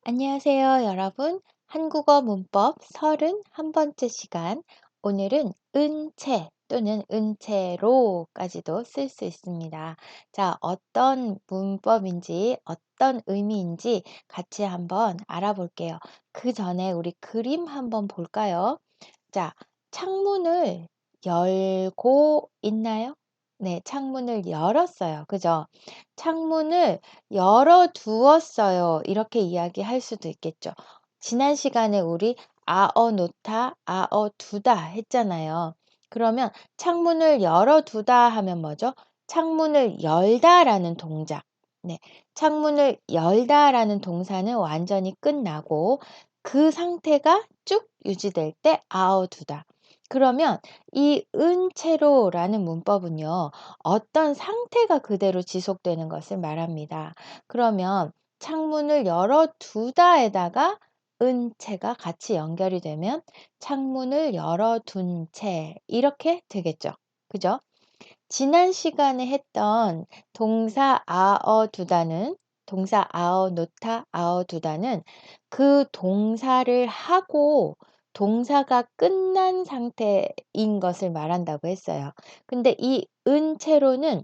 안녕하세요, 여러분. 한국어 문법 31번째 시간. 오늘은 은채 또는 은채로까지도 쓸 수 있습니다. 자, 어떤 문법인지, 어떤 의미인지 같이 한번 알아볼게요. 그 전에 우리 그림 한번 볼까요? 자, 창문을 열고 있나요? 네, 창문을 열었어요. 그죠? 창문을 열어두었어요. 이렇게 이야기할 수도 있겠죠. 지난 시간에 우리 아어놓다, 아어두다 했잖아요. 그러면 창문을 열어두다 하면 뭐죠? 창문을 열다라는 동작. 네, 창문을 열다라는 동사는 완전히 끝나고 그 상태가 쭉 유지될 때 아어두다. 그러면 이 은채로라는 문법은요. 어떤 상태가 그대로 지속되는 것을 말합니다. 그러면 창문을 열어두다에다가 은채가 같이 연결이 되면 창문을 열어둔 채 이렇게 되겠죠. 그죠? 지난 시간에 했던 동사 아어두다는 동사 아어놓다, 아어두다는 그 동사를 하고 동사가 끝난 상태인 것을 말한다고 했어요. 근데 이 은채로는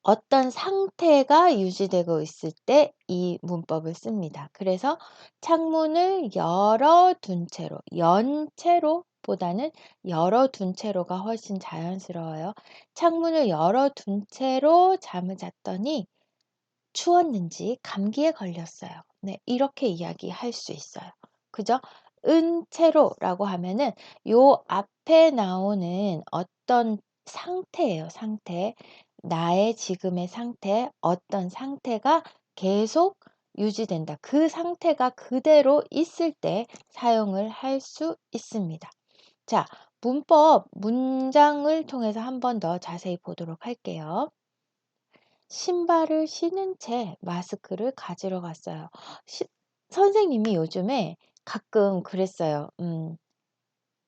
어떤 상태가 유지되고 있을 때 이 문법을 씁니다. 그래서 창문을 열어둔 채로, 연 채로 보다는 열어둔 채로가 훨씬 자연스러워요. 창문을 열어둔 채로 잠을 잤더니 추웠는지 감기에 걸렸어요. 네, 이렇게 이야기할 수 있어요. 그죠? 은채로라고 하면은 요 앞에 나오는 어떤 상태예요, 상태. 나의 지금의 상태, 어떤 상태가 계속 유지된다. 그 상태가 그대로 있을 때 사용을 할 수 있습니다. 자, 문법, 문장을 통해서 한 번 더 자세히 보도록 할게요. 신발을 신은 채 마스크를 가지러 갔어요. 시 선생님이 요즘에 가끔 그랬어요.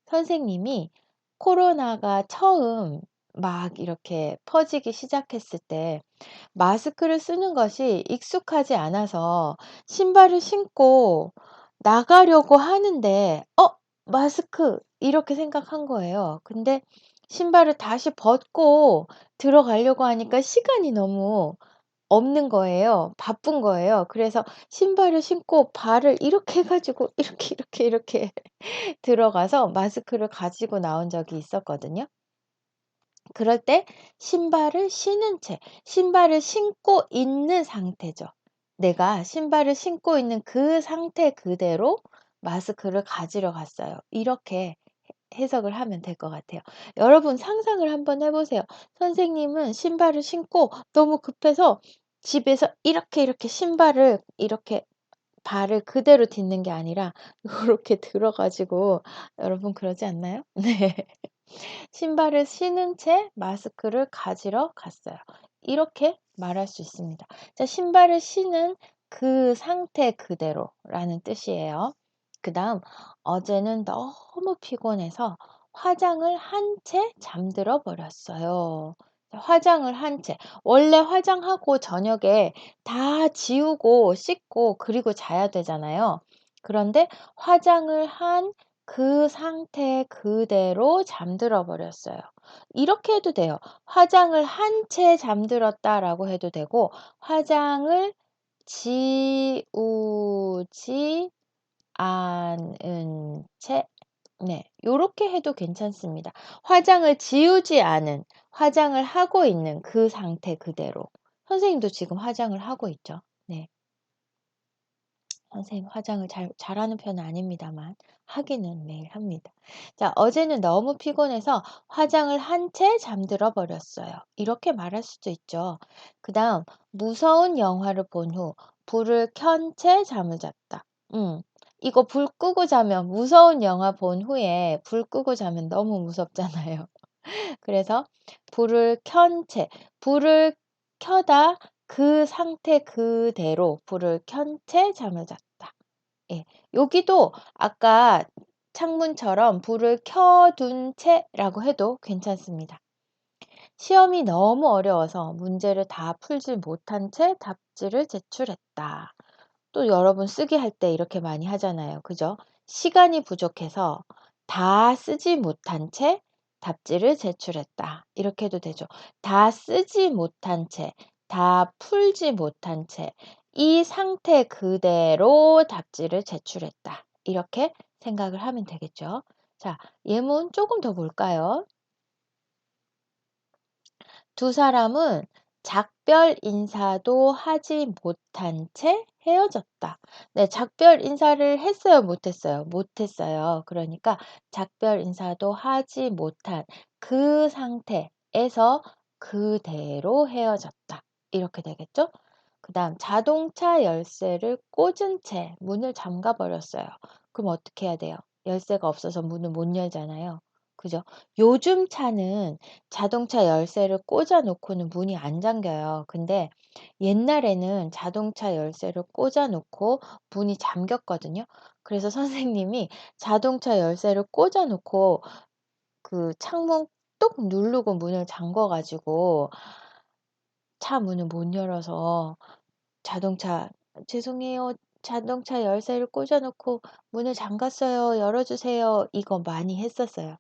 선생님이 코로나가 처음 막 이렇게 퍼지기 시작했을 때 마스크를 쓰는 것이 익숙하지 않아서 신발을 신고 나가려고 하는데 '마스크.' 이렇게 생각한 거예요. 근데 신발을 다시 벗고 들어가려고 하니까 시간이 너무 없는 거예요. 바쁜 거예요. 그래서 신발을 신고 발을 이렇게 해 가지고 이렇게 들어가서 마스크를 가지고 나온 적이 있었거든요. 그럴 때 신발을 신은 채, 신발을 신고 있는 상태죠. 내가 신발을 신고 있는 그 상태 그대로 마스크를 가지러 갔어요. 이렇게 해석을 하면 될 것 같아요. 여러분 상상을 한번 해 보세요. 선생님은 신발을 신고 너무 급해서 집에서 이렇게 신발을 이렇게 발을 그대로 딛는 게 아니라 요렇게 들어 가지고 여러분 그러지 않나요? 네. 신발을 신은 채 마스크를 가지러 갔어요. 이렇게 말할 수 있습니다. 자, 신발을 신은 그 상태 그대로라는 뜻이에요. 그다음 어제는 너무 피곤해서 화장을 한 채 잠들어 버렸어요. 자, 화장을 한 채. 원래 화장하고 저녁에 다 지우고 씻고 그리고 자야 되잖아요. 그런데 화장을 한 그 상태 그대로 잠들어 버렸어요. 이렇게 해도 돼요. 화장을 한 채 잠들었다라고 해도 되고 화장을 지우지 않은 채 네. 요렇게 해도 괜찮습니다. 화장을 지우지 않은, 화장을 하고 있는 그 상태 그대로. 선생님도 지금 화장을 하고 있죠. 네. 선생님 화장을 잘하는 편은 아닙니다만 하기는 매일 합니다. 자, 어제는 너무 피곤해서 화장을 한 채 잠들어 버렸어요. 이렇게 말할 수도 있죠. 그다음 무서운 영화를 본 후 불을 켠 채 잠을 잤다. 이거 불 끄고 자면 무서운 영화 본 후에 불 끄고 자면 너무 무섭잖아요. 그래서 불을 켠 채, 불을 켜다 그 상태 그대로 불을 켠 채 잠을 잤다. 예. 여기도 아까 창문처럼 불을 켜둔 채라고 해도 괜찮습니다. 시험이 너무 어려워서 문제를 다 풀지 못한 채 답지를 제출했다. 또 여러분 쓰기 할 때 이렇게 많이 하잖아요. 그죠? 시간이 부족해서 다 쓰지 못한 채 답지를 제출했다. 이렇게 해도 되죠. 다 쓰지 못한 채, 다 풀지 못한 채, 이 상태 그대로 답지를 제출했다. 이렇게 생각을 하면 되겠죠. 자, 예문 조금 더 볼까요? 두 사람은 작별 인사도 하지 못한 채 헤어졌다. 네, 작별 인사를 했어요, 못했어요? 못했어요. 그러니까 작별 인사도 하지 못한 그 상태에서 그대로 헤어졌다. 이렇게 되겠죠? 그 다음, 자동차 열쇠를 꽂은 채 문을 잠가 버렸어요. 그럼 어떻게 해야 돼요? 열쇠가 없어서 문을 못 열잖아요. 그죠? 요즘 차는 자동차 열쇠를 꽂아 놓고는 문이 안 잠겨요. 근데 옛날에는 자동차 열쇠를 꽂아 놓고 문이 잠겼거든요. 그래서 선생님이 자동차 열쇠를 꽂아 놓고 그 창문 뚝 누르고 문을 잠궈 가지고 차 문을 못 열어서 자동차 "죄송해요. 자동차 열쇠를 꽂아 놓고 문을 잠갔어요. 열어 주세요." 이거 많이 했었어요.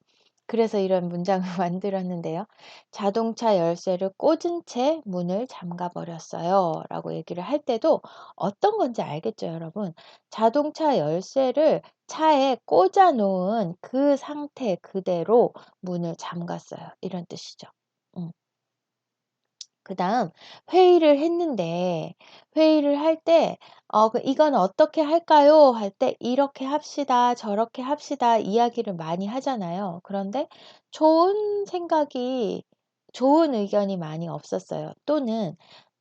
그래서 이런 문장을 만들었는데요. "자동차 열쇠를 꽂은 채 문을 잠가 버렸어요." 라고 얘기를 할 때도 어떤 건지 알겠죠, 여러분? 자동차 열쇠를 차에 꽂아 놓은 그 상태 그대로 문을 잠갔어요. 이런 뜻이죠. 음. 그다음 회의를 했는데 회의를 할 때 "이건 어떻게 할까요?" 할 때 "이렇게 합시다. 저렇게 합시다." 이야기를 많이 하잖아요. 그런데 좋은 생각이 좋은 의견이 많이 없었어요. 또는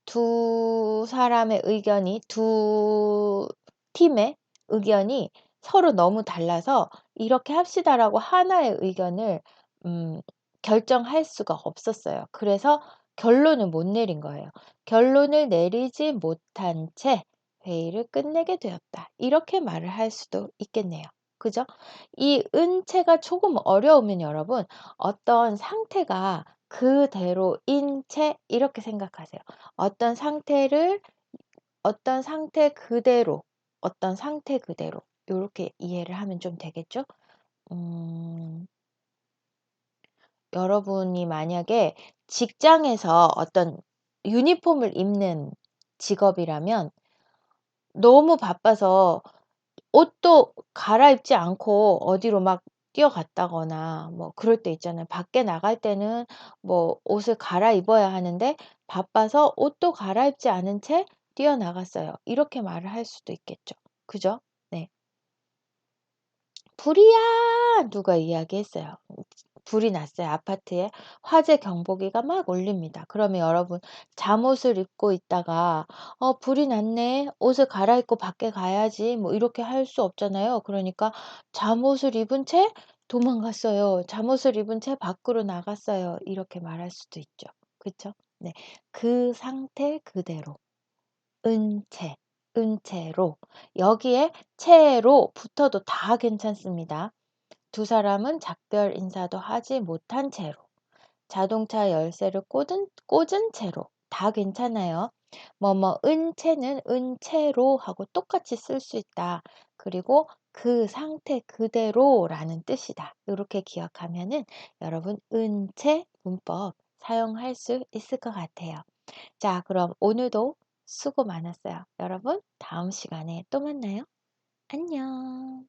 두 사람의 의견이 두 팀의 의견이 서로 너무 달라서 "이렇게 합시다."라고 하나의 의견을 음 결정할 수가 없었어요. 그래서 결론을 못 내린 거예요. "결론을 내리지 못한 채 회의를 끝내게 되었다." 이렇게 말을 할 수도 있겠네요. 그죠? 이 은채가 조금 어려우면 여러분 어떤 상태가 그대로인 채 이렇게 생각하세요. 어떤 상태를 어떤 상태 그대로, 어떤 상태 그대로 요렇게 이해를 하면 좀 되겠죠? 음. 여러분이 만약에 직장에서 어떤 유니폼을 입는 직업이라면 너무 바빠서 옷도 갈아입지 않고 어디로 막 뛰어갔다거나 뭐 그럴 때 있잖아요. 밖에 나갈 때는 뭐 옷을 갈아입어야 하는데 바빠서 옷도 갈아입지 않은 채 뛰어나갔어요. 이렇게 말을 할 수도 있겠죠. 그죠? 네. "불이야!" 누가 이야기했어요. 불이 났어요. 아파트에 화재 경보기가 막 울립니다. 그러면 여러분 잠옷을 입고 있다가 불이 났네. 옷을 갈아입고 밖에 가야지." 뭐 이렇게 할 수 없잖아요. 그러니까 "잠옷을 입은 채 도망갔어요. 잠옷을 입은 채 밖으로 나갔어요." 이렇게 말할 수도 있죠. 그쵸? 네. 그 상태 그대로. 은채, 은채로. 여기에 채로 붙어도 다 괜찮습니다. 두 사람은 작별 인사도 하지 못한 채로 자동차 열쇠를 꽂은 채로 다 괜찮아요. 뭐뭐 은채는 은채로 하고 똑같이 쓸 수 있다. 그리고 그 상태 그대로라는 뜻이다. 이렇게 기억하면은 여러분 은채 문법 사용할 수 있을 것 같아요. 자, 그럼 오늘도 수고 많았어요. 여러분, 다음 시간에 또 만나요. 안녕.